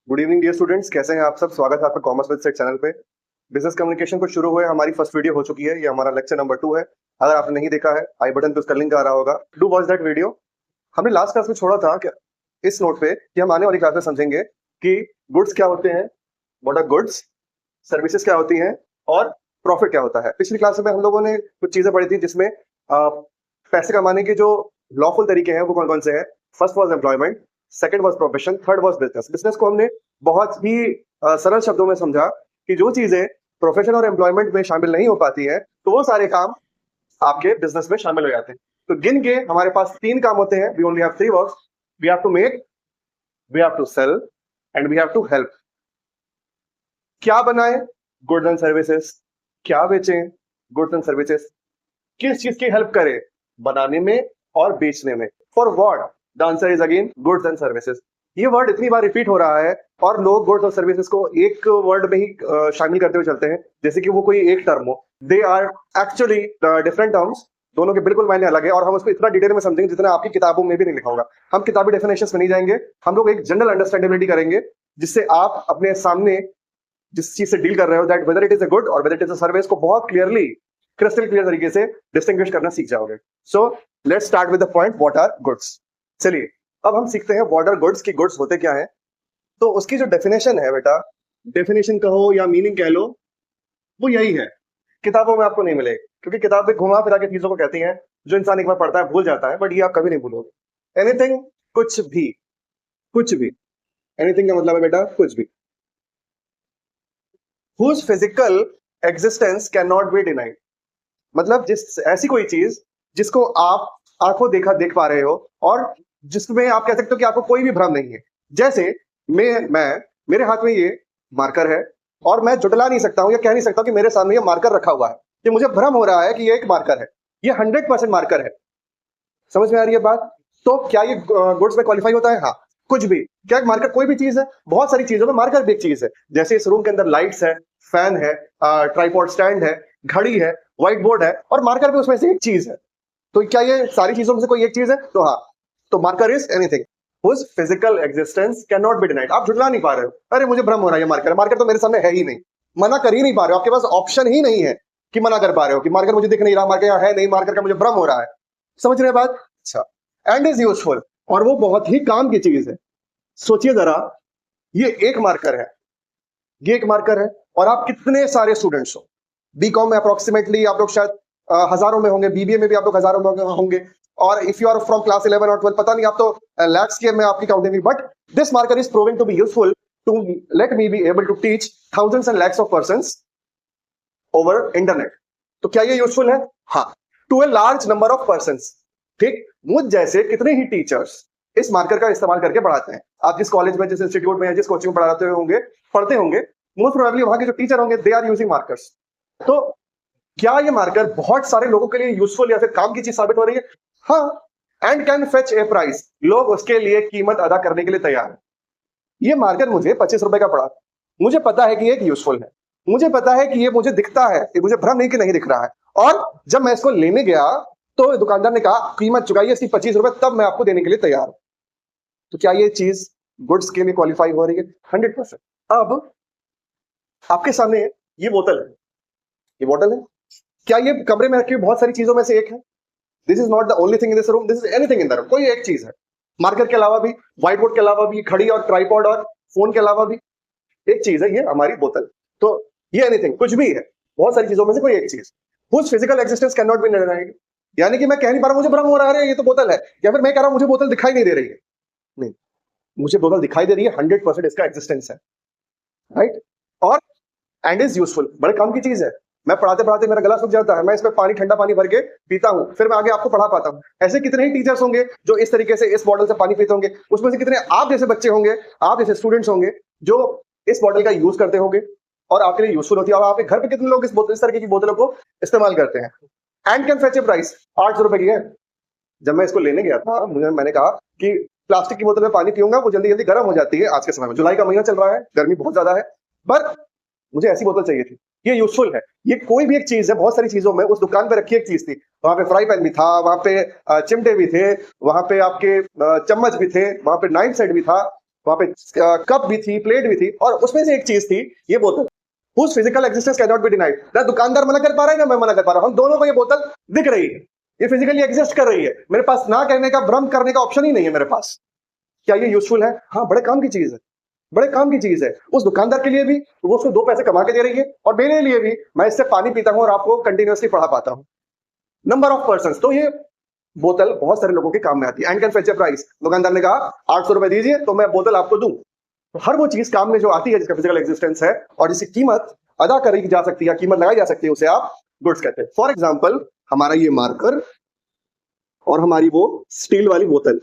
Good evening dear students, कैसे हैं आप सब। स्वागत है आपका कॉमर्स विद सेट चैनल पे। बिजनेस कम्युनिकेशन को शुरू हुए हमारी फर्स्ट वीडियो हो चुकी है। ये हमारा लेक्चर नंबर 2 है। अगर आपने नहीं देखा है, आई बटन पे उसका लिंक आ रहा होगा, डू वॉच दैट वीडियो। हमने लास्ट क्लास में छोड़ा था कि इस नोट पे कि हम आने वाली क्लास में समझेंगे कि गुड्स क्या होते हैं, व्हाट आर गुड्स, सर्विसेज क्या होती हैं और प्रॉफिट क्या होता है। पिछली क्लास में हम लोगों ने कुछ चीजें पढ़ी थी जिसमें पैसे कमाने के जो लॉफुल तरीके हैं वो कौन कौन से हैं। First was employment, second was profession, third was business. Business को हमने बहुत ही सरल शब्दों में समझा कि जो चीजें प्रोफेशन और एम्प्लॉयमेंट में शामिल नहीं हो पाती है तो वो सारे काम आपके बिजनेस में शामिल हो जाते हैं। तो गिन के हमारे पास 3 काम होते हैं। We only have 3 works. We have to make, we have to sell and we have to help. क्या बनाए? Goods and services. क्या बेचें? Goods and services. किस चीज की हेल्प करें? बनाने में और बेचने में। For what? The answer is again goods and services. ये वर्ड इतनी बार रिपीट हो रहा है और लोग गुड्स और सर्विसेज को एक वर्ड में ही शामिल करते हुए चलते हैं जैसे कि वो कोई एक टर्म हो। They are actually different terms. दोनों के बिल्कुल मायने अलग है और हम उसको इतना डिटेल में समझेंगे जितना आपकी किताबों में भी नहीं लिखा होगा। हम किताबी डेफिनेशंस में नहीं जाएंगे, हम लोग एक जनरल अंडरस्टैंडेबिलिटी करेंगे जिससे आप अपने सामने जिस चीज से डील कर रहे हो, that whether it is a good और whether it is a service, को बहुत क्लियरली, क्रिस्टल क्लियर तरीके से डिस्टिंग्विश करना सीख जाओगे। So let's start with the point what are goods. चलिए अब हम सीखते हैं व्हाट आर गुड्स की गुड्स होते क्या है। तो उसकी जो डेफिनेशन है बेटा, डेफिनेशन कहो या मीनिंग कह लो, वो यही है। किताबों में आपको नहीं मिलेगी क्योंकि किताबें घुमा फिरा के चीजों को कहती हैं जो इंसान एक बार पढ़ता है भूल जाता है, बट ये आप कभी नहीं भूलोगे। एनीथिंग, कुछ भी, कुछ भी। एनीथिंग का मतलब है बेटा कुछ भी। whose physical existence cannot be denied। मतलब जिस ऐसी कोई चीज जिसको आप आंखों देखा देख पा रहे हो और जिसमें आप कह सकते हो कि आपको कोई भी भ्रम नहीं है। जैसे मैं मेरे हाथ में ये मार्कर है और मैं जुटला नहीं सकता हूं या कह नहीं सकता कि मेरे सामने ये मार्कर रखा हुआ है। ये मुझे भ्रम हो रहा है कि ये एक मार्कर है। ये 100% मार्कर है। समझ में आ रही है बात? तो क्या ये गुड्स में क्वालिफाई होता है? हाँ, कुछ भी। क्या मार्कर कोई भी चीज है? बहुत सारी चीजों में मार्कर भी एक चीज है। जैसे इस रूम के अंदर लाइट्स है, फैन है, ट्राइपॉड स्टैंड है, घड़ी है, व्हाइट बोर्ड है और मार्कर भी उसमें से एक चीज है। तो क्या ये सारी चीजों में से कोई एक चीज है? तो हाँ, तो marker is anything whose physical existence cannot be denied। आप झुठला नहीं पा रहे हो, अरे मुझे भ्रम हो रहा है, ये मार्कर, मार्कर तो मेरे सामने है ही नहीं। मना कर ही नहीं पा रहे हो, आपके पास ऑप्शन ही नहीं है कि मना कर पा रहे हो कि मार्कर मुझे दिख नहीं रहा, मार्कर यहाँ है नहीं, मार्कर का मुझे भ्रम हो रहा है। समझ रहे हैं बात? अच्छा। एंड इज यूजफुल, और वो बहुत ही काम की चीज है। सोचिए जरा, ये एक मार्कर है, ये एक मार्कर है और आप कितने सारे स्टूडेंट्स हो। बीकॉम में अप्रोक्सीमेटली आप लोग शायद हजारों में होंगे, बीबीए में भी आप लोग हजारों में होंगे, और if you are from class 11 और 12 पता नहीं, आप तो लैक्स के में आपकी काउंटिंग। But this marker is proving to be useful to let me be able to teach thousands and lakhs of persons over internet. तो क्या ये यूजफुल है? हाँ, to a large number of persons. ठीक, मुझ जैसे कितने ही टीचर्स इस मार्कर का इस्तेमाल करके पढ़ाते हैं। आप जिस कॉलेज में, जिस इंस्टीट्यूट में या जिस कोचिंग में पढ़ते होंगे, मोस्ट प्रोबेबली वहां के जो टीचर होंगे दे आर यूजिंग मार्कर्स। तो क्या ये मार्कर बहुत सारे लोगों के लिए यूजफुल या फिर काम की चीज साबित हो रही है? हाँ। And can fetch a price, लोग उसके लिए कीमत अदा करने के लिए तैयार है। ये मार्कर मुझे 25 रुपए का पड़ा, मुझे पता है कि ये यूजफुल है, मुझे पता है कि ये मुझे दिखता है, ये मुझे भ्रम नहीं कि नहीं दिख रहा है। और जब मैं इसको लेने गया तो दुकानदार ने कहा कीमत चुकाइए इसकी 25 रुपए, तब मैं आपको देने के लिए तैयार हूं। तो क्या ये चीज गुड्स के लिए क्वालिफाई हो रही है? 100%। अब आपके सामने ये बोतल है, ये बोतल है। क्या ये कमरे में रखी हुई बहुत सारी चीजों में से एक है? This is not the only thing in this room, this is anything in the room. कोई एक चीज है। मार्कर के अलावा भी, व्हाइट बोर्ड के अलावा भी, घड़ी और ट्राइपॉड और फोन के अलावा भी एक चीज है, ये हमारी बोतल। तो ये एनीथिंग, कुछ भी है, बहुत सारी चीजों में से कोई एक चीज। whose physical existence cannot be denied। यानी कि मैं कह नहीं पा रहा मुझे भ्रम हो रहा है ये तो बोतल है, या फिर मैं कह रहा हूं मुझे बोतल दिखाई नहीं दे रही है। नहीं, मुझे बोतल दिखाई दे रही है, 100% इसका एग्जिस्टेंस है, राइट। और एंड इज यूजफुल, बड़े काम की चीज है। मैं पढ़ाते पढ़ाते मेरा गला सूख जाता है, मैं इसमें पानी, ठंडा पानी भर के पीता हूं, फिर मैं आगे आपको पढ़ा पाता हूं। ऐसे कितने ही टीचर्स होंगे जो इस तरीके से इस बॉटल से पानी पीते होंगे। उसमें से कितने आप जैसे बच्चे होंगे, आप जैसे स्टूडेंट्स होंगे जो इस बॉटल का यूज करते होंगे और आपके लिए यूजफुल होती है। और आपके घर पे कितने लोग इस तरह की बोतलों को इस्तेमाल करते हैं। And can fetch a price, 800 रुपए की है। जब मैं इसको लेने गया था, मैंने कहा कि प्लास्टिक की बोतल में पानी पीऊंगा, वो जल्दी जल्दी गर्म हो जाती है। आज के समय में जुलाई का महीना चल रहा है, गर्मी बहुत ज्यादा है, पर मुझे ऐसी बोतल चाहिए थी। ये यूजफुल है। ये कोई भी एक चीज है, बहुत सारी चीजों में। उस दुकान पे रखी एक चीज थी, वहां पे फ्राई पैन भी था, वहां पे चिमटे भी थे, वहां पे आपके चम्मच भी थे, वहां पे नाइफ सेट भी था, वहां पे कप भी थी, प्लेट भी थी, और उसमें से एक चीज थी ये बोतल, whose physical existence cannot be denied। ना दुकानदार मना कर पा रहा है ना मैं मना कर पा रहा हूं, हम दोनों को ये बोतल दिख रही है, ये फिजिकली एग्जिस्ट कर रही है, मेरे पास ना करने का, भ्रम करने का ऑप्शन ही नहीं है मेरे पास। क्या ये यूजफुल है? हाँ, बड़े काम की चीज है, बड़े काम की चीज है। उस दुकानदार के लिए भी, वो उसको 2 पैसे कमा के दे रही है, और मेरे लिए भी, मैं इससे पानी पीता हूं और आपको कंटिन्यूअसली पढ़ा पाता हूं। नंबर ऑफ पर्सन, तो ये बोतल बहुत सारे लोगों के काम में आती है। And can fetch a price, दुकानदार ने कहा 800 रुपए दीजिए तो मैं बोतल आपको दूं। तो हर वो चीज काम में जो आती है जिसका फिजिकल एग्जिस्टेंस है और जिसकी कीमत अदा करी जा सकती है, कीमत लगाई जा सकती है, उसे आप गुड्स कहते हैं। फॉर एग्जाम्पल, हमारा ये मार्कर और हमारी वो स्टील वाली बोतल,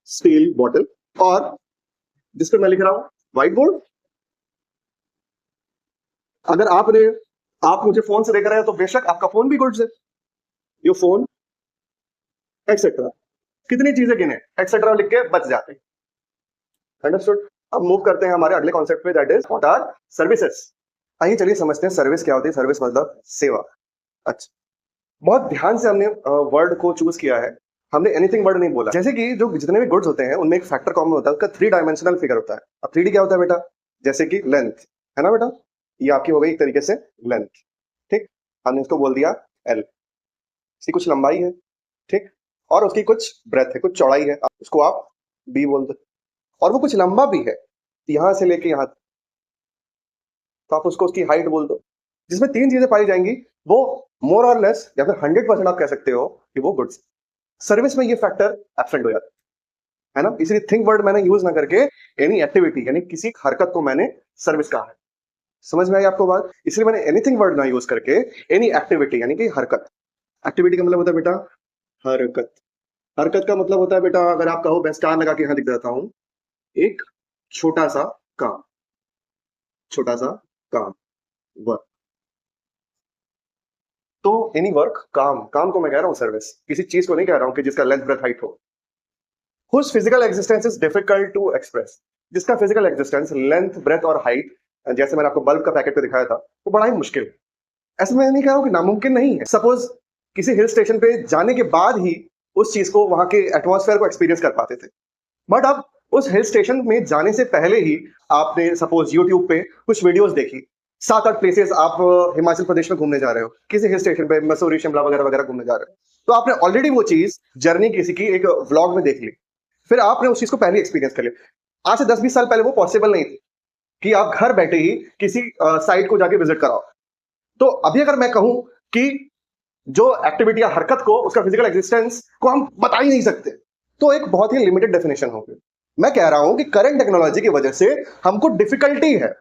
स्टील बॉटल, और जिस पे मैं लिख रहा हूं व्हाइट बोर्ड। अगर आप मुझे फोन से देख रहे हैं तो बेशक आपका फोन भी गुड्स है, यो फोन एक्सेट्रा, कितनी चीजें गिने एक्सेट्रा लिख के बच जाते हैं। अंडरस्टूड? अब मूव करते हैं हमारे अगले कॉन्सेप्ट पे, that is what are services. आइए चलिए समझते हैं सर्विस क्या होती है। सर्विस मतलब सेवा। अच्छा, बहुत ध्यान से हमने वर्ड को चूज किया है, हमने एनीथिंग वर्ड नहीं बोला। जैसे कि जो जितने भी गुड्स होते हैं उनमें एक फैक्टर कॉमन होता है, उसका 3 डायमेंशनल फिगर होता है। अब 3D क्या होता है बेटा? जैसे कि लेंथ, है ना बेटा, ये आपकी हो गई एक तरीके से लेंथ, ठीक, हमने इसको बोल दिया L। इसकी कुछ लंबाई है, ठीक, और उसकी कुछ ब्रेथ है, कुछ चौड़ाई है, उसको आप B बोल दो, और वो कुछ लंबा भी है यहां से लेके यहां, तो आप उसको उसकी हाइट बोल दो। जिसमें 3 चीजें पाई जाएंगी, वो मोर और लेस या फिर 100% आप कह सकते हो कि वो गुड्स। सर्विस में ये फैक्टर एब्सेंट हो जाता है ना, इसलिए थिंक वर्ड मैंने यूज ना करके एनी एक्टिविटी यानी किसी हरकत को मैंने सर्विस कहा है। समझ में आई आपको बात? इसलिए मैंने एनीथिंग वर्ड ना यूज करके एनी एक्टिविटी यानी कि हरकत। एक्टिविटी का मतलब होता है बेटा हरकत। हरकत का मतलब होता है बेटा, अगर आप कहो, मैं स्टार लगा के यहां दिख देता हूं, एक छोटा सा काम, छोटा सा काम, वर्क। तो एनी वर्क, काम, काम को मैं कह रहा हूं सर्विस, किसी चीज को नहीं कह रहा हूं कि जिसका लेंथ ब्रेथ हाइट हो। Whose physical existence is difficult to express, जिसका फिजिकल एग्जिस्टेंस लेंथ ब्रेथ और हाइट, जैसे मैंने आपको बल्ब का पैकेट पे दिखाया था, वो बड़ा ही मुश्किल है। ऐसे मैं नहीं कह रहा हूं कि नामुमकिन नहीं है। सपोज किसी हिल स्टेशन पे जाने के बाद ही उस चीज को, वहां के एटमॉस्फेयर को एक्सपीरियंस कर पाते थे, बट अब उस हिल स्टेशन में जाने से पहले ही आपने सपोज यूट्यूब पे कुछ वीडियोस देखी, 7-8 प्लेसेस आप हिमाचल प्रदेश में घूमने जा रहे हो, किसी हिल स्टेशन पे मसूरी शिमला वगैरह वगैरह घूमने जा रहे हो, तो आपने ऑलरेडी वो चीज जर्नी किसी की एक व्लॉग में देख ली, फिर आपने उस चीज को पहले एक्सपीरियंस कर लिया। आज से 10-20 साल पहले वो पॉसिबल नहीं थी कि आप घर बैठे ही किसी साइट को जाके विजिट कराओ। तो अभी अगर मैं कहूं कि जो एक्टिविटी या हरकत को, उसका फिजिकल एग्जिस्टेंस को हम बता ही नहीं सकते, तो एक बहुत ही लिमिटेड डेफिनेशन होगी। मैं कह रहा हूं कि करंट टेक्नोलॉजी की वजह से हमको डिफिकल्टी है,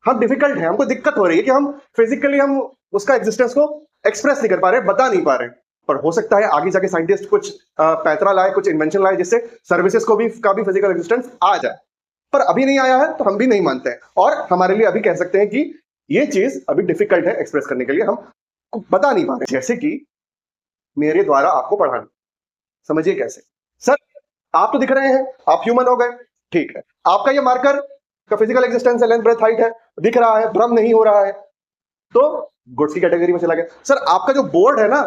हम डिफिकल्ट है, हमको दिक्कत हो रही है कि हम फिजिकली हम उसका एग्जिस्टेंस को एक्सप्रेस नहीं कर पा रहे, बता नहीं पा रहे। पर हो सकता है आगे जाके साइंटिस्ट कुछ पैतरा लाए, कुछ इन्वेंशन लाए, जिससे सर्विसेज को भी का भी फिजिकल एग्जिस्टेंस आ जाए। पर अभी नहीं आया है तो हम भी नहीं मानते हैं, और हमारे लिए अभी कह सकते हैं कि ये चीज अभी डिफिकल्ट है एक्सप्रेस करने के लिए, हम बता नहीं पा रहे। जैसे कि मेरे द्वारा आपको पढ़ाना, समझिए कैसे। सर, आप तो दिख रहे हैं, आप ह्यूमन हो गए, ठीक है, आपका ये मार्कर का फिजिकल एग्जिस्टेंस है, लेंथ ब्रेथ हाइट है, दिख रहा है, भ्रम नहीं हो रहा है, तो गुड्स की कैटेगरी में चला गया। सर, आपका जो बोर्ड है ना,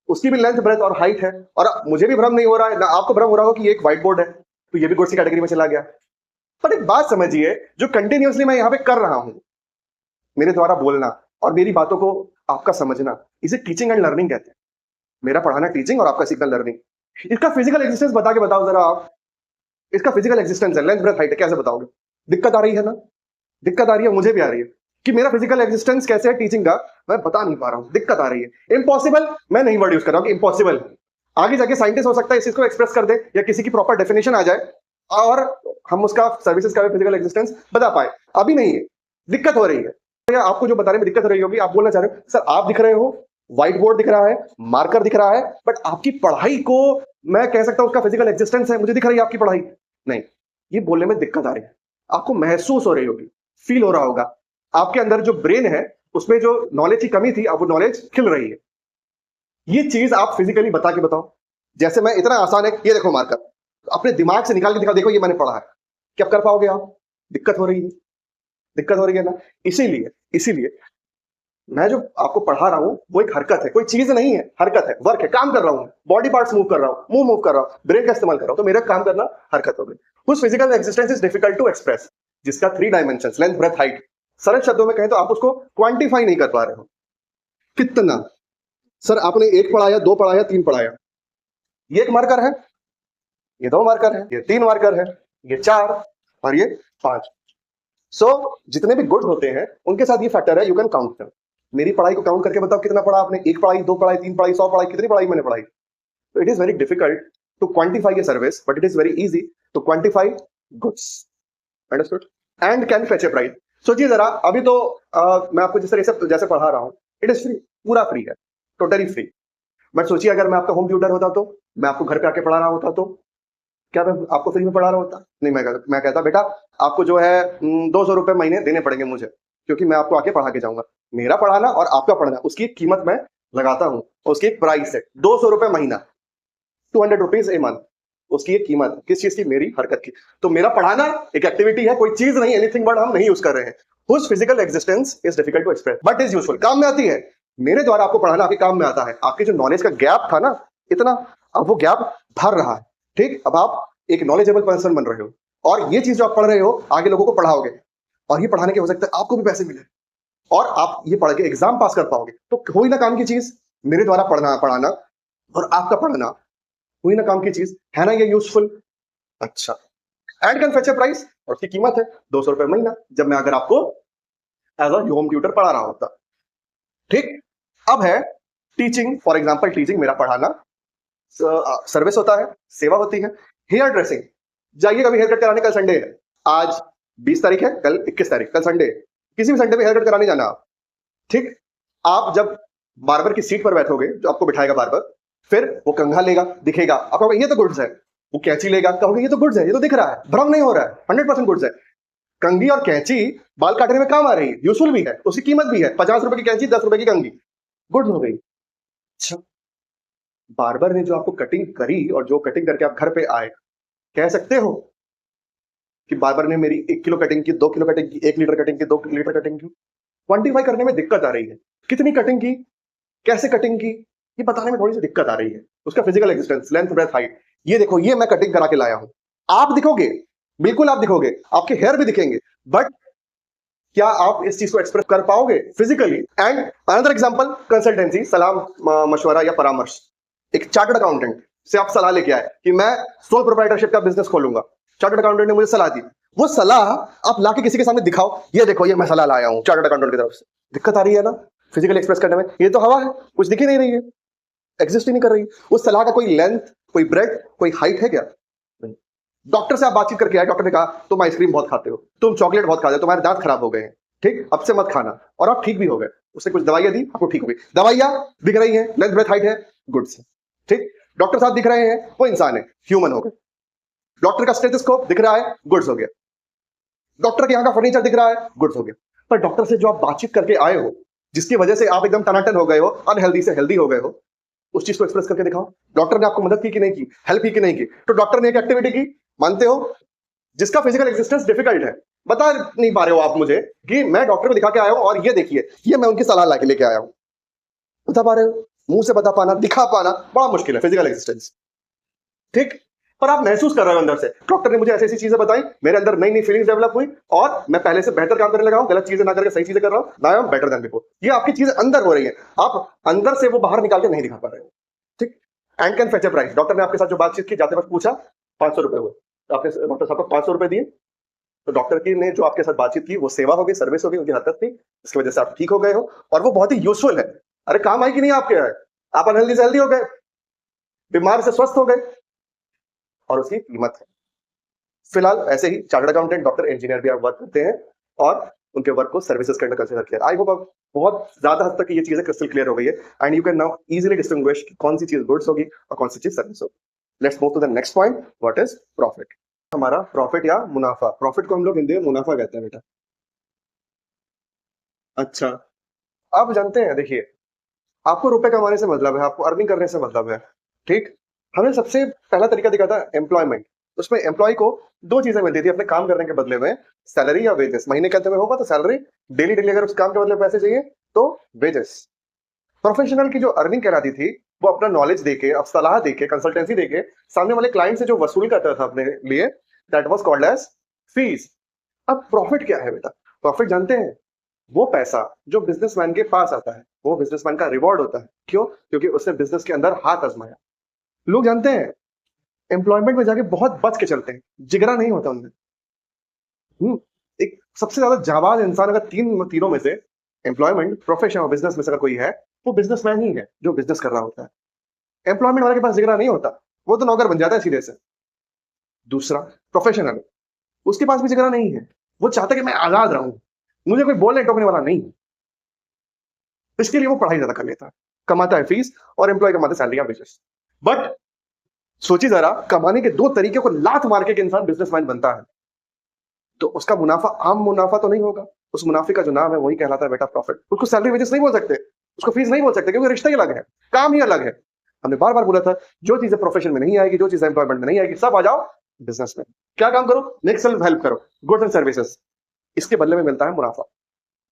उसकी भी लेंथ ब्रेथ और हाइट है, और मुझे भी भ्रम नहीं हो रहा है ना, आपको भ्रम हो रहा हो कि ये एक व्हाइट बोर्ड है, तो ये भी गुड्स की कैटेगरी में चला गया। पर एक बात समझिए, जो कंटिन्यूअसली मैं यहां पे कर रहा हूं, मेरे द्वारा बोलना और मेरी बातों को आपका समझना, इसे टीचिंग एंड लर्निंग कहते हैं। मेरा पढ़ाना टीचिंग और आपका सीखना लर्निंग। इसका फिजिकल एग्जिस्टेंस बता के बताओ जरा आप, इसका फिजिकल एग्जिस्टेंस है, लेंथ ब्रेथ हाइट है, कैसे बताओगे? दिक्कत आ रही है ना, दिक्कत आ रही है, मुझे भी आ रही है कि मेरा फिजिकल एग्जिस्टेंस कैसे है टीचिंग का, मैं बता नहीं पा रहा हूं, दिक्कत आ रही है। इम्पॉसिबल, मैं नहीं वर्ड यूज कर रहा हूं कि इम्पॉसिबल। आगे जाके साइंटिस्ट हो सकता है इस चीज को एक्सप्रेस कर दे, या किसी की प्रॉपर डेफिनेशन आ जाए और हम उसका सर्विसेज का फिजिकल एग्जिस्टेंस बता पाए, अभी नहीं है, दिक्कत हो रही है। या आपको जो बताने में दिक्कत हो रही होगी, आप बोलना चाह रहे हो सर आप दिख रहे हो, व्हाइट बोर्ड दिख रहा है, मार्कर दिख रहा है, बट आपकी पढ़ाई को मैं कह सकता हूं उसका फिजिकल एग्जिस्टेंस है, मुझे दिख रही है आपकी पढ़ाई नहीं। ये बोलने में दिक्कत आ रही है, आपको महसूस हो रही होगी, फील हो रहा होगा, आपके अंदर जो ब्रेन है उसमें जो नॉलेज की कमी थी, अब वो नॉलेज खिल रही है। ये चीज आप फिजिकली बता के बताओ। जैसे मैं, इतना आसान है, ये देखो मार्कर, अपने दिमाग से निकाल के दिखाओ, देखो ये मैंने पढ़ा है, क्या कर पाओगे आप? दिक्कत हो रही है, दिक्कत हो रही है ना। इसीलिए मैं जो आपको पढ़ा रहा हूं वो एक हरकत है, कोई चीज नहीं है, हरकत है, वर्क है, काम कर रहा हूं, बॉडी पार्ट्स मूव कर रहा हूं, मुंह मूव कर रहा हूं, ब्रेन का इस्तेमाल कर रहा हूं, तो मेरा काम करना हरकत हो गई। उस physical existence is difficult to express, जिसका 3 डायमेंशन, लेंथ, ब्रेथ, हाइट, सरल शब्दों में कहें तो आप उसको क्वांटिफाई नहीं कर पा रहे हो। कितना? सर आपने 1 पढ़ाया, 2 पढ़ाया, 3 पढ़ाया, ये 1 मार्कर है, ये 2 मार्कर है, ये 3 मार्कर है, ये 4 और ये 5। सो जितने भी गुड्स होते हैं उनके साथ ये फैक्टर है, यू कैन काउंट देम। मेरी पढ़ाई को काउंट करके बताओ कितना पढ़ा आपने? 1 पढ़ाई, 2 पढ़ाई, 3 पढ़ाई, 100 पढ़ाई, कितनी पढ़ाई मैंने पढ़ाई? तो it is very difficult to quantify a service, but it is very easy to quantify goods. Understood? And can fetch a price. सोचिए जरा, अभी तो मैं आपको जिस तरह से जैसे पढ़ा रहा हूं, इट इज फ्री, पूरा फ्री है, टोटली फ्री। बट सोचिए अगर मैं आपका होम ट्यूटर होता, तो मैं आपको घर पे आके पढ़ा रहा होता, तो क्या मैं आपको फ्री में पढ़ा रहा होता? नहीं, मैं कहता बेटा आपको जो है 200 रुपए महीने देने पड़ेंगे मुझे, क्योंकि मैं आपको आके पढ़ा के जाऊंगा। मेरा पढ़ाना और आपका पढ़ना, उसकी एक कीमत मैं लगाता हूँ, उसकी एक प्राइस है, 200 रुपए महीना, 200 रुपीज ए मंथ, उसकी एक कीमत है। किस चीज की? मेरी हरकत की। तो मेरा पढ़ाना एक एक्टिविटी है, कोई चीज नहीं, एनीथिंग बट हम नहीं यूज कर रहे हैं। Whose physical existence is difficult to express but is useful, काम में आती है। मेरे द्वारा आपको पढ़ाना आपके काम में आता है। आपके जो नॉलेज का गैप था ना इतना, अब वो गैप भर रहा है। ठीक, अब आप एक नॉलेजेबल पर्सन बन रहे हो, और ये चीज जो आप पढ़ रहे हो आगे लोगों को पढ़ाओगे, और ये पढ़ाने के हो सकता है आपको भी पैसे मिले, और आप ये पढ़ के एग्जाम पास कर पाओगे। तो हुई ना काम की चीज, मेरे द्वारा पढ़ाना और आपका पढ़ना, हुई ना काम की चीज, है ना ये यूजफुल? अच्छा, and can fetch a price, और उसकी कीमत है 200 रुपए महीना, जब मैं अगर आपको एज अ होम ट्यूटर पढ़ा रहा होता। ठीक, अब है टीचिंग। फॉर एग्जाम्पल टीचिंग मेरा पढ़ाना सर्विस होता है, सेवा होती है। हेयर ड्रेसिंग, जाइए कभी हेयर कट कराने, कल संडे है, आज 20 तारीख है, कल 21 तारीख, कल संडे है, किसी भी संडे में हेयर कट कराने जाना आप। ठीक, आप जब बार्बर की सीट पर बैठोगे, जो आपको बिठाएगा बार्बर, फिर वो कंघा लेगा, दिखेगा, आप कहोगे ये तो गुड्स है। वो कैंची लेगा, कहोगे ये तो गुड्स है, ये तो दिख रहा है, भ्रम नहीं हो रहा है, 100% गुड्स है। कंघी और कैंची बाल काटने में काम आ रही है, यूजफुल भी है, उसकी कीमत भी है, 50 रुपए की कैंची, 10 रुपए की कंघी, गुड्स हो गई। अच्छा, बार्बर ने जो आपको कटिंग करी और जो कटिंग करके आप घर पे आए, कह सकते हो कि बार्बर ने मेरी 1 किलो कटिंग की, 2 किलो कटिंग की, 1 लीटर कटिंग की, 2 लीटर कटिंग की? क्वांटिफाई करने में दिक्कत आ रही है, कितनी कटिंग की, कैसे कटिंग की, ये बताने में थोड़ी सी दिक्कत आ रही है। उसका physical existence, length, breadth, height, ये देखो, ये मैं कटिंग करा के लाया हूं। आप दिखोगे, बिल्कुल आप दिखोगे, आपके हेयर भी दिखेंगे, बट क्या आप इस चीज को एक्सप्रेस कर पाओगे physically? And another example, consultancy, सलाह मशवरा या परामर्श। एक चार्टर्ड अकाउंटेंट से आप सलाह लेके आए कि मैं सोल प्रोप्राइटरशिप का बिजनेस खोलूंगा। चार्टर्ड अकाउंटेंट ने मुझे सलाह दी, वो सलाह आप लाके किसी के सामने दिखाओ, ये देखो ये मैं सलाह लाया हूं चार्टर्ड अकाउंटेंट की तरफ से। दिक्कत आ रही है ना फिजिकल एक्सप्रेस करने में? ये तो हवा है, कुछ दिख ही नहीं रही है, एग्जिस्ट ही नहीं कर रही। उस सलाह का कोई लेंथ, कोई ब्रेथ, कोई हाइट है क्या? डॉक्टर से आप बातचीत करके आए, डॉक्टर ने कहा तुम आइसक्रीम बहुत खाते हो, तुम चॉकलेट बहुत खाते हो, तुम्हारे दांत खराब हो गए हैं, ठीक, अब से मत खाना, और आप ठीक भी हो गए। उसने कुछ दवाइयां दी, आपको ठीक हो गई। दवाइयां दिख रही हैं, लेंथ, ब्रेथ, हाइट है, गुड्स है। ठीक, डॉक्टर साहब दिख रहे हैं, वो इंसान है, ह्यूमन हो गए। डॉक्टर का स्टेथोस्कोप दिख रहा है, गुड्स हो गया। डॉक्टर के यहाँ का फर्नीचर दिख रहा है, गुड्स हो गया। पर डॉक्टर से जो आप बातचीत करके आए हो, जिसकी वजह से आप एकदम टनाटन हो गए हो, अनहेल्दी से हेल्दी हो गए हो, उस चीज को एक्सप्रेस करके दिखाओ। डॉक्टर ने आपको मदद की कि नहीं की, हेल्प की कि नहीं की? तो डॉक्टर ने एक एक्टिविटी की, मानते हो, जिसका फिजिकल एग्जिस्टेंस डिफिकल्ट है। बता नहीं पा रहे हो आप मुझे कि मैं डॉक्टर को दिखा के आया हूं और ये देखिए, ये मैं उनकी सलाह लाके लेके आया हूं। बता पा रहे हो? मुंह से बता पाना, दिखा पाना बड़ा मुश्किल है, फिजिकल एग्जिस्टेंस। ठीक, पर आप महसूस कर रहे हो अंदर से, डॉक्टर ने मुझे ऐसी ऐसी चीजें बताई, मेरे अंदर नई नई फीलिंग्स डेवलप हुई, और मैं पहले से बेहतर काम करने लगा हूं, गलत चीजें ना करके सही चीजें कर रहा हूं, ना आई बेटर देन बिफोर। ये आपकी चीजें अंदर हो रही है, आप अंदर से वो बाहर निकाल के नहीं दिखा पा रहे हो। ठीक, and can fetch a price. Doctor ने आपके साथ जो बातचीत की, जाते वक्त पूछा 500 रुपए हुए, तो आपने डॉक्टर साहब को 500 रुपए दिए, तो डॉक्टर की ने जो आपके साथ बातचीत की वो सेवा हो गई, सर्विस हो गई, उनकी हरकत थी, इसकी वजह से आप ठीक हो गए हो, और वो बहुत ही यूजफुल है। अरे काम आई कि नहीं आपके? आप अनहेल्दी से हेल्दी हो गए, बीमार से स्वस्थ हो गए, और उसकी कीमत है। फिलहाल ऐसे ही चार्टर्ड अकाउंटेंट, डॉक्टर, इंजीनियर भी आप वर्क करते हैं, और उनके वर्क को सर्विसेज का कंसीडर किया। आई होप अब बहुत ज्यादा हद तक ये चीजें क्रिस्टल क्लियर हो गई है, and you can now easily distinguish कौन सी चीज गुड्स होगी और कौन सी चीज सर्विस होगी। Let's move to the next point, what is profit. हमारा प्रॉफिट या मुनाफा, प्रॉफिट को हम लोग हिंदी में मुनाफा कहते हैं बेटा। अच्छा, आप जानते हैं, देखिए, आपको रुपए कमाने से मतलब है, आपको अर्निंग करने से मतलब है। ठीक, हमने सबसे पहला तरीका दिखा था एम्प्लॉयमेंट। उसमें एम्प्लॉय को 2 चीजें मिलती थी अपने काम करने के बदले में, सैलरी या वेजेस। महीने के अंत में होगा तो सैलरी, डेली डेली अगर उस काम के बदले पैसे चाहिए तो वेजेस। प्रोफेशनल की जो अर्निंग कहलाती थी वो अपना नॉलेज देके, अब सलाह देके, कंसल्टेंसी देके सामने वाले क्लाइंट से जो वसूल करता था अपने लिए, that was called as fees. अब प्रॉफिट क्या है बेटा? प्रॉफिट जानते हैं? वो पैसा जो बिजनेसमैन के पास आता है, वो बिजनेसमैन का रिवॉर्ड होता है। क्यों? क्योंकि उसने बिजनेस के अंदर हाथ आजमाया। लोग जानते हैं एम्प्लॉयमेंट में जाके बहुत बच के चलते हैं, जिगरा नहीं होता उनमें। एक सबसे ज्यादा जाबाज इंसान अगर तीनों में से, एम्प्लॉयमेंट, प्रोफेशन और बिजनेस में से अगर कोई है, वो बिजनेसमैन ही है जो बिजनेस कर रहा होता है। एम्प्लॉयमेंट वाले के पास जिगरा नहीं होता, वो तो नौकर बन जाता है सीधे से। दूसरा, प्रोफेशनल, उसके पास भी जिगरा नहीं है। वो चाहता है कि मैं आजाद रहूं, मुझे कोई बोलने टोकने वाला नहीं। इसके लिए वो पढ़ाई ज्यादा कर लेता है, कमाता है फीस, और एम्प्लॉय कमाता है सैलरी या वेजेस। बट सोचिए जरा, कमाने के दो तरीके को लात मार के इंसान बिजनेसमैन बनता है, तो उसका मुनाफा आम मुनाफा तो नहीं होगा। उस मुनाफे का जो नाम है वही कहलाता है बेटा प्रॉफिट। उसको सैलरी वेजेस नहीं बोल सकते, उसको फीस नहीं बोल सकते, क्योंकि रिश्ता ही अलग है, काम ही अलग है। हमने बार बार बोला था, जो चीजें प्रोफेशन में नहीं आएगी, जो चीजें एम्प्लॉयमेंट में नहीं आएगी, सब आ जाओ बिजनेस में। क्या काम करो? मेक सेल्फ हेल्प करो, गुड्स एंड सर्विसेज। इसके बदले में मिलता है मुनाफा।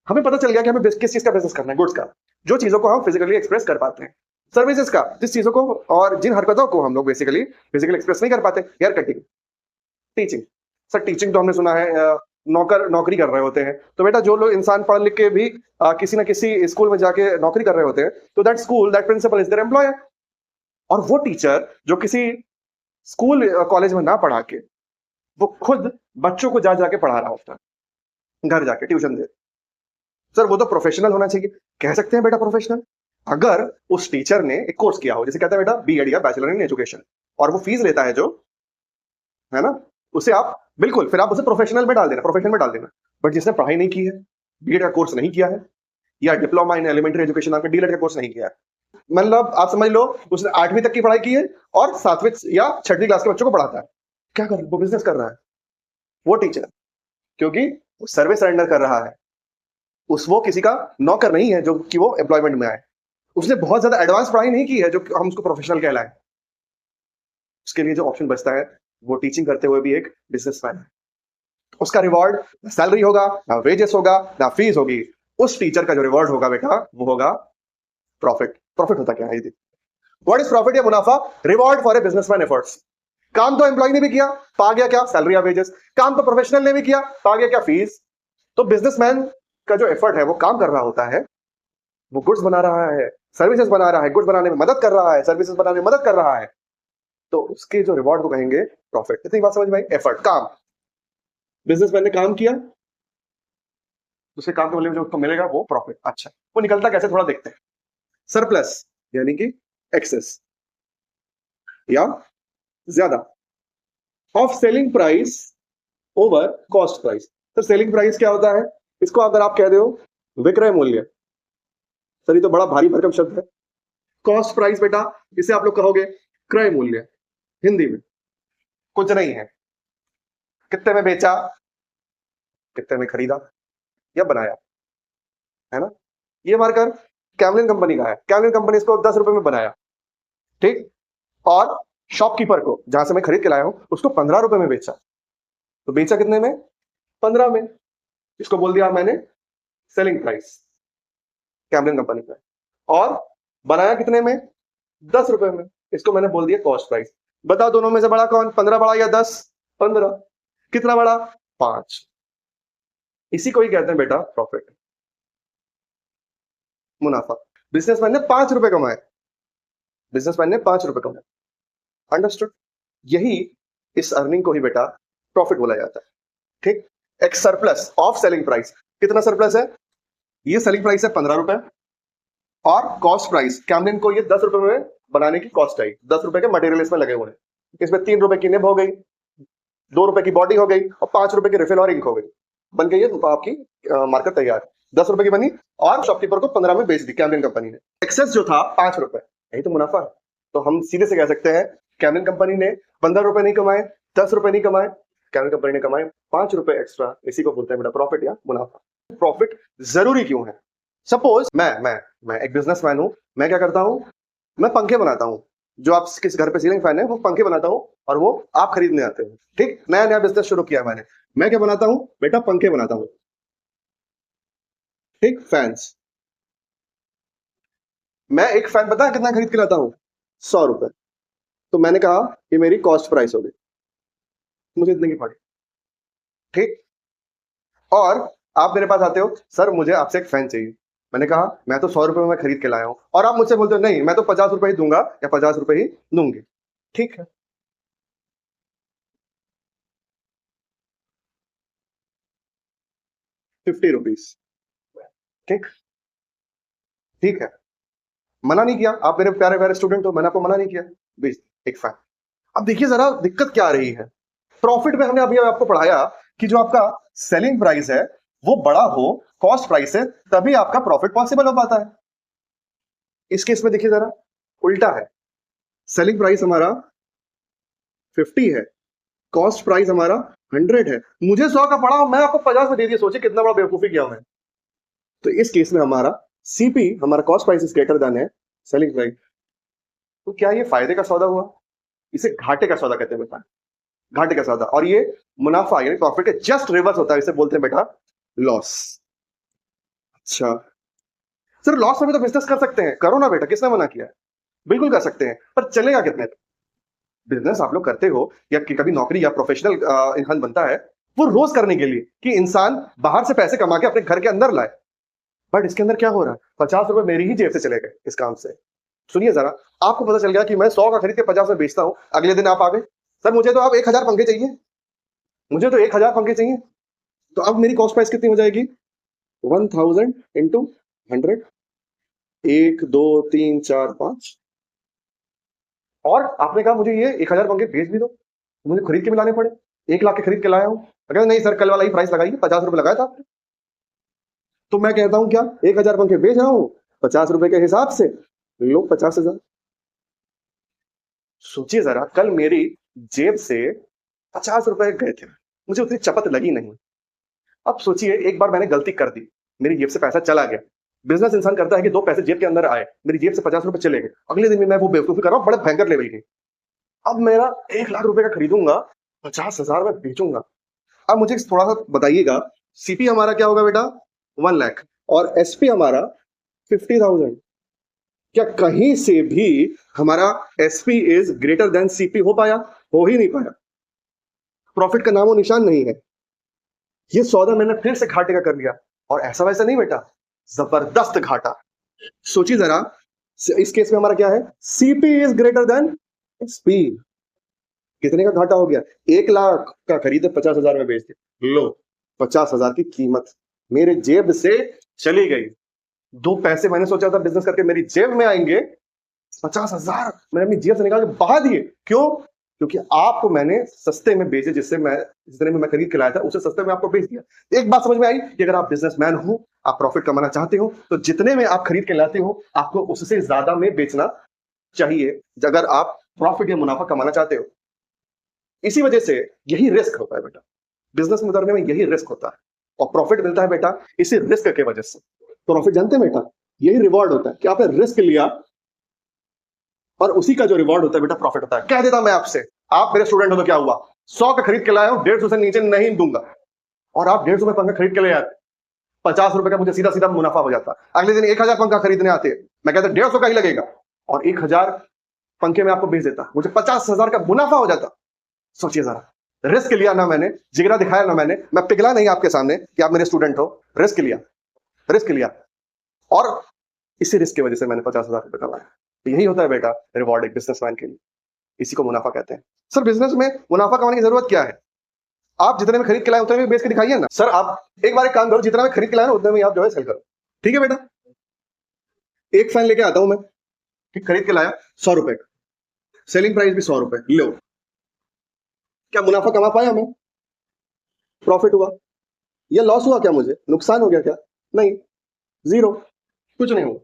हमें पता चल गया कि हमें किस चीज का बिजनेस करना है। गुड्स का, जो चीजों को हम फिजिकली एक्सप्रेस कर पाते हैं। सर्विसेज का, जिस चीजों को और जिन हरकतों को हम लोग बेसिकली फिजिकली एक्सप्रेस नहीं कर पाते। Hair cutting, teaching. Sir teaching तो हमने सुना है नौकरी कर रहे होते हैं, तो बेटा जो लोग इंसान पढ़ लिख के भी किसी ना किसी स्कूल में जाके नौकरी कर रहे होते हैं, तो that school, that principal is their employer. और वो टीचर जो किसी स्कूल कॉलेज में ना पढ़ा के, वो खुद बच्चों को जा जाके पढ़ा रहा होता है, घर जाके ट्यूशन दे। सर वो तो प्रोफेशनल होना चाहिए। कह सकते हैं बेटा प्रोफेशनल, अगर उस टीचर ने एक कोर्स किया हो, जैसे कहते हैं बेटा बीएड या बैचलर इन एजुकेशन, और वो फीस लेता है जो, है ना, उसे आप बिल्कुल फिर आप उसे प्रोफेशनल में डाल देना, प्रोफेशनल में डाल देना। बट जिसने पढ़ाई नहीं की है, बीएड का कोर्स नहीं किया है, या डिप्लोमा इन एलिमेंट्री एजुकेशन आपने डीएलएड का कोर्स नहीं किया है, मतलब आप समझ लो उसने 8वीं तक की पढ़ाई की है और 7वीं या 6वीं क्लास के बच्चों को पढ़ाता है, क्या कर, वो बिजनेस कर रहा है वो टीचर, क्योंकि वो सर्विस रेंडर कर रहा है। वो किसी का नौकर नहीं है जो कि वो एम्प्लॉयमेंट में आए। उसने बहुत ज्यादा एडवांस पढ़ाई नहीं की है जो हम उसको प्रोफेशनल कहलाए। उसके लिए जो ऑप्शन बचता है, वो टीचिंग करते हुए भी एक बिजनेसमैन है। उसका रिवॉर्ड ना सैलरी होगा, ना वेजेस होगा, ना फीस होगी। उस टीचर का जो रिवॉर्ड होगा बेटा, वो होगा प्रॉफिट। प्रॉफिट होता क्या है? व्हाट इज प्रॉफिट या मुनाफा? Reward for a businessman efforts. काम तो एम्प्लॉय ने भी किया, पा गया क्या? सैलरी या वेजेस। काम तो प्रोफेशनल ने भी किया, पा गया क्या? फीस। तो बिजनेसमैन का जो एफर्ट है, वो काम कर रहा होता है, वो गुड्स बना रहा है, सर्विसेज बना रहा है, गुड्स बनाने में मदद कर रहा है, सर्विसेज बनाने में मदद कर रहा है, तो उसके जो रिवॉर्ड को कहेंगे प्रॉफिट। इतनी बात समझ में आई? एफर्ट, काम। बिजनेसमैन ने काम किया, उसके काम के बदले में जो उसको मिलेगा वो प्रॉफिट। अच्छा, वो निकलता कैसे, थोड़ा देखते हैं। सरप्लस यानी कि एक्सेस या ज्यादा, of selling price over cost price. तो सेलिंग प्राइस क्या होता है? इसको अगर आप कह दो विक्रय मूल्य, सर ये तो बड़ा भारी भरकम शब्द है। कॉस्ट प्राइस बेटा, इसे आप लोग कहोगे क्रय मूल्य हिंदी में। कुछ नहीं है, कितने में बेचा, कितने में खरीदा या बनाया, है ना। ये मार्कर कैमलिन कंपनी का है, कैमलिन कंपनी इसको 10 रुपए में बनाया, ठीक, और शॉपकीपर को, जहां से मैं खरीद के लाया हूं, उसको 15 रुपए में बेचा। तो बेचा कितने में? 15 में। इसको बोल दिया मैंने सेलिंग प्राइस कैमलिन कंपनी का। और बनाया कितने में? 10 रुपए में। इसको मैंने बोल दिया कॉस्ट प्राइस। बताओ दोनों में से बड़ा कौन? 15 बड़ा या 10? 15। कितना बड़ा? 5। इसी को ही कहते हैं बेटा प्रॉफिट, मुनाफा। बिजनेसमैन ने 5 रुपए कमाए, बिजनेसमैन ने 5 रुपए कमाए। अंडरस्टूड? यही, इस अर्निंग को ही बेटा प्रॉफिट बोला जाता है, ठीक। एक सरप्लस ऑफ सेलिंग प्राइस। कितना सरप्लस है? ये सेलिंग प्राइस है 15 रुपए, और कॉस्ट प्राइस कैमलिन को ये 10 रुपए में बनाने की कॉस्ट आई। 10 रुपए के मटेरियल इसमें लगे हुए हैं, इसमें 3 रुपए की निब हो गई, 2 रुपए की बॉडी हो गई, और 5 रुपए की रिफिल और इंक हो गई। बन गई है तो आपकी मार्कर तैयार। 10 रुपए की बनी और शॉपकीपर को 15 में बेच दी कैमलिन कंपनी ने। एक्सेस जो था 5 रुपए, यही तो मुनाफा है। तो हम सीधे से कह सकते हैं कैमलिन कंपनी ने 15 रुपए नहीं कमाए, 10 रुपए नहीं कमाए, कैमलिन कंपनी ने कमाए 5 रुपए एक्स्ट्रा। इसी को बोलते हैं बेटा प्रॉफिट या मुनाफा। प्रॉफिट जरूरी क्यों है? सपोज मैं एक बिजनेसमैन हूं, मैं क्या करता हूं? मैं पंखे बनाता हूं। जो आप किस घर पे सीलिंग फैन है, वो पंखे बनाता हूं, और वो आप खरीदने आते हो, ठीक। नया नया बिजनेस शुरू किया मैंने। मैं क्या बनाता हूं बेटा? पंखे बनाता हूं, ठीक, फैंस। मैं एक फैन पता है कितना खरीद के लाता हूँ? 100 रुपए। तो मैंने कहा ये मेरी कॉस्ट प्राइस हो गई, मुझे इतने की पड़ी, ठीक। और आप मेरे पास आते हो, सर मुझे आपसे एक फैन चाहिए। मैंने कहा मैं तो 100 रुपए में मैं खरीद के लाया हूं, और आप मुझसे बोलते हो नहीं मैं तो 50 रुपए ही दूंगा या 50 रुपए ही दूंगी, ठीक है। ₹50, ठीक, ठीक है। मना नहीं किया, आप मेरे प्यारे प्यारे स्टूडेंट हो, मैंने आपको मना नहीं किया, बेच दी एक फैन। अब देखिए जरा दिक्कत क्या आ रही है। प्रॉफिट में हमने अभी आपको पढ़ाया कि जो आपका सेलिंग प्राइस है वो बड़ा हो, कॉस्ट प्राइस है, तभी आपका प्रॉफिट पॉसिबल हो पाता है। इस केस में देखिए जरा उल्टा है। सेलिंग प्राइस हमारा 50 है, कॉस्ट प्राइस हमारा 100 है, मुझे 100 का पड़ा, मैं आपको 50 में दे दिया, सोचिए कितना बड़ा बेवकूफी किया मैं। तो इस केस में हमारा सीपी, हमारा cost price is greater than है सेलिंग प्राइस। तो क्या ये फायदे का सौदा हुआ? इसे घाटे का सौदा कहते हैं बेटा, घाटे का सौदा। और ये मुनाफा यानी प्रॉफिट के जस्ट रिवर्स होता है, इसे बोलते हैं बेटा लॉस। अच्छा सर लॉस में भी तो बिजनेस कर सकते हैं, करो ना बेटा, किसने मना किया है? बिल्कुल कर सकते हैं, पर चलेगा कितने? बिजनेस आप लोग करते हो या कि कभी नौकरी या प्रोफेशनल इंसान बनता है, वो रोज करने के लिए कि इंसान बाहर से पैसे कमा के अपने घर के अंदर लाए। बट इसके अंदर क्या हो रहा है? 50 रुपए मेरी ही जेब से चले गए इस काम से। सुनिए जरा, आपको पता चल गया कि मैं 100 का खरीद के 50 में बेचता हूं, अगले दिन आप आ गए, सर मुझे तो आप 1000 पंखे चाहिए, मुझे तो 1000 पंखे चाहिए। तो अब मेरी कॉस्ट प्राइस कितनी हो जाएगी? 1000 इंटू 100, 1 2 3 4 5। और आपने कहा मुझे ये 1000 पंखे बेच भी दो, मुझे खरीद के भी लाने पड़े, 1 लाख के खरीद के लाया हूं। अगर नहीं सर कल वाला ही प्राइस लगाइए, 50 रुपए लगाया था आपने। तो मैं कहता हूं क्या 1000 पंखे बेच रहा हूं 50 रुपए के हिसाब से, लो 50,000। सोचिए जरा, कल मेरी जेब से 50 रुपए गए थे, मुझे उतनी चपत लगी नहीं। अब सोचिए एक बार मैंने गलती कर दी, मेरी जेब से पैसा चला गया। बिजनेस इंसान करता है कि 2 पैसे जेब के अंदर आए, मेरी जेब से 50 रुपए चले गए, अगले दिन भी मैं वो बेवकूफी कर रहा हूं बड़े भयंकर लेवल की। अब मेरा 1 लाख रुपए का खरीदूंगा, 50,000 में बेचूंगा। अब मुझे थोड़ा सा बताइएगा, सीपी हमारा क्या होगा बेटा? 1 लाख, और एसपी हमारा 50,000। क्या कहीं से भी हमारा SP is greater than CP हो पाया? हो ही नहीं पाया। प्रॉफिट का नामो निशान नहीं है। ये सौदा मैंने फिर से घाटे का कर लिया, और ऐसा वैसा नहीं बेटा, जबरदस्त घाटा। सोचिए जरा, इस केस में हमारा क्या है? CP is greater than SP. कितने का घाटा हो गया? 1 लाख का खरीदे 50,000 में बेच दिया, लो 50,000 की कीमत मेरे जेब से चली गई। 2 पैसे मैंने सोचा था बिजनेस करके मेरी जेब में आएंगे, 50,000 मैंने अपनी जेब से निकाल के बहा दिए। क्यों? क्योंकि आपको मैंने सस्ते में बेचे, जितने में मैं खरीद के लाया था उससे सस्ते में आपको बेच दिया। एक बात समझ में आई कि अगर आप बिजनेसमैन हो, आप प्रॉफिट कमाना चाहते हो, तो जितने में आप खरीद के लाते हो आपको उससे ज्यादा में बेचना चाहिए, अगर आप प्रॉफिट या मुनाफा कमाना चाहते हो। इसी वजह से यही रिस्क होता है बेटा, बिजनेस में उतरने में यही रिस्क होता है, और प्रॉफिट मिलता है बेटा इसी रिस्क के वजह से। प्रॉफिट जानते हैं बेटा, यही रिवॉर्ड होता है कि आपने रिस्क लिया, और उसी का जो रिवॉर्ड होता है बेटा प्रॉफिट होता है। कह देता मैं आपसे, आप मेरे स्टूडेंट हो तो क्या हुआ, 100 का खरीद के लाया हूं, 150 से नीचे नहीं दूंगा, और आप 150 में पंखा खरीद के ले आते, 50 रुपए का मुझे सीधा सीधा मुनाफा हो जाता। अगले दिन 1000 पंखा खरीदने आते, मैं कहता 150 का ही लगेगा, और 1000 पंखे में आपको बेच देता, मुझे 50,000 का मुनाफा हो जाता। सोचिए जरा, रिस्क लिया ना मैंने, जिगरा दिखाया ना मैंने, मैं पिघला नहीं आपके सामने कि आप मेरे स्टूडेंट हो, रिस्क लिया, रिस्क लिया, और इसी रिस्क की वजह से मैंने 50,000 रुपए कमाए। तो यही होता है बेटा रिवॉर्ड एक बिजनेसमैन के लिए, इसी को मुनाफा कहते हैं। सर बिजनेस में मुनाफा कमाने की जरूरत क्या है? आप जितने में खरीद के लाए उतने में बेच के दिखाइए ना। सर आप एक बार एक काम करो, जितना में खरीद के लाए ना उतने में आप जो है सेल करो, ठीक है बेटा। एक फैन लेके आता हूं मैं, ठीक, खरीद के लाया 100 रुपए का, सेलिंग प्राइस भी 100 रुपए, लो, क्या मुनाफा कमा पाया मैं? प्रॉफिट हुआ या लॉस हुआ? क्या मुझे नुकसान हो गया? क्या नहीं, जीरो, कुछ नहीं हुआ,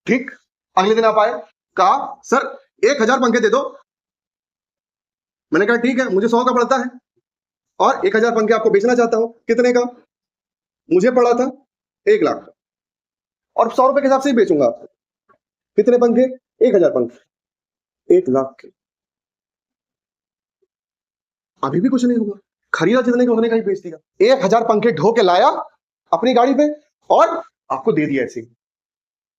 ठीक। अगले दिन आप आए, कहा सर 1000 पंखे दे दो। मैंने कहा ठीक है, मुझे 100 का पड़ता है, और 1000 पंखे आपको बेचना चाहता हूं, कितने का? मुझे पड़ा था 1 लाख का, और 100 रुपए के हिसाब से ही बेचूंगा आपको। कितने पंखे? 1000 पंखे, 1 लाख के। अभी भी कुछ नहीं हुआ, खरीदा जितने का उतने का ही बेच दिया। 1000 पंखे ढो के लाया अपनी गाड़ी पे, और आपको दे दिया ऐसे ही।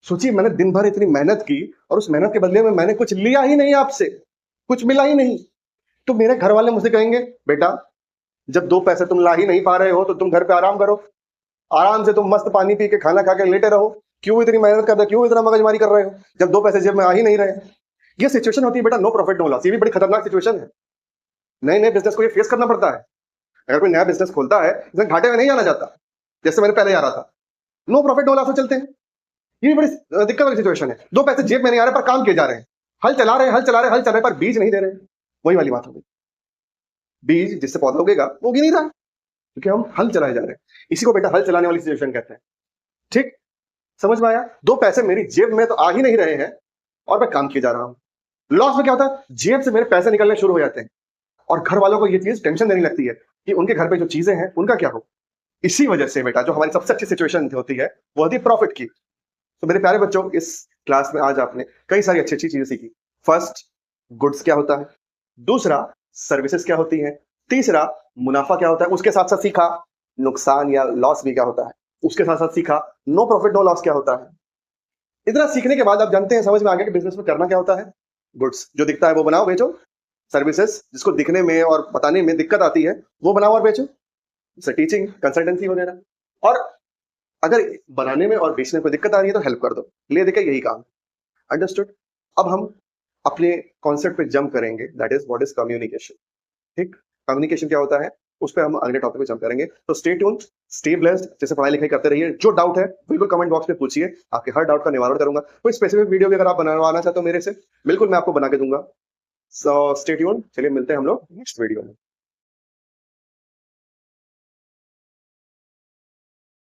सोचिए, मैंने दिन भर इतनी मेहनत की और उस मेहनत के बदले में मैंने कुछ लिया ही नहीं आपसे, कुछ मिला ही नहीं। तो मेरे घर वाले मुझसे कहेंगे, बेटा जब 2 पैसे तुम ला ही नहीं पा रहे हो तो तुम घर पे आराम करो, आराम से तुम मस्त पानी पी के खाना खा के लेटे रहो, क्यों इतनी मेहनत कर रहे हो, क्यों इतना मगजमारी कर रहे हो जब 2 पैसे जेब में आ ही नहीं रहे। ये सिचुएशन होती है बेटा, नो प्रॉफिट नो लॉस। ये भी बड़ी खतरनाक सिचुएशन है। नए नए बिजनेस को ये फेस करना पड़ता है। अगर कोई नया बिजनेस खोलता है, इसमें घाटे में नहीं आना चाहता, जैसे मैंने पहले आ रहा था, नो प्रॉफिट नो लॉस में चलते हैं। ये बड़ी दिक्कत वाली सिचुएशन है। 2 पैसे जेब में नहीं आ रहे पर काम किए जा रहे हैं, हल चला रहे हैं, हल चला रहे हैं, हल चल रहे हैं, पर बीज नहीं दे रहे। वही वाली बात हो गई, बीज जिससे पौधा उगेगा वो उग ही नहीं रहा, क्योंकि हम हल चलाए जा रहे हैं। इसी को बेटा हल चलाने वाली सिचुएशन कहते हैं। ठीक, समझ में आया? 2 पैसे मेरी जेब में तो आ ही नहीं रहे हैं और मैं काम किए जा रहा हूं। लॉस में क्या होता है, जेब से मेरे पैसे निकलने शुरू हो जाते हैं और घर वालों को ये चीज टेंशन देने लगती है कि उनके घर पे जो चीजें हैं उनका क्या हो। इसी वजह से बेटा जो हमारी सबसे अच्छी सिचुएशन होती है वो होती है प्रॉफिट की। तो मेरे प्यारे बच्चों, इस क्लास में आज आपने कई सारी अच्छी अच्छी चीजें सीखी। फर्स्ट, गुड्स क्या होता है। दूसरा, सर्विसेज क्या होती है। तीसरा, मुनाफा क्या होता है। उसके साथ साथ सीखा नुकसान या लॉस भी क्या होता है। उसके साथ साथ सीखा नो प्रॉफिट नो लॉस क्या होता है। इतना सीखने के बाद आप जानते हैं, समझ में आ गया कि बिजनेस में करना क्या होता है। गुड्स जो दिखता है वो बनाओ बेचो, सर्विसेज जिसको दिखने में और बताने में दिक्कत आती है वो बनाओ और बेचो, जैसे टीचिंग, कंसल्टेंसी वगैरह। और अगर बनाने में और बेचने में दिक्कत आ रही है तो हेल्प कर दो, ले देकर यही काम। अंडरस्टूड? अब हम अपने कॉन्सेप्ट पे जंप करेंगे, that is what is communication. ठीक, कम्युनिकेशन क्या होता है उस पर हम अगले टॉपिक पे जंप करेंगे। तो स्टे ट्यून्ड, स्टे ब्लेस्ड, जैसे पढ़ाई लिखाई करते रहिए। जो डाउट है बिल्कुल कमेंट बॉक्स में पूछिए, आपके हर डाउट का निवारण करूंगा। कोई स्पेसिफिक वीडियो भी अगर आप बनवाना चाहते हो मेरे से, बिल्कुल मैं आपको बना के दूंगा। सो स्टे ट्यून्ड, चलिए मिलते हैं हम लोग नेक्स्ट वीडियो में।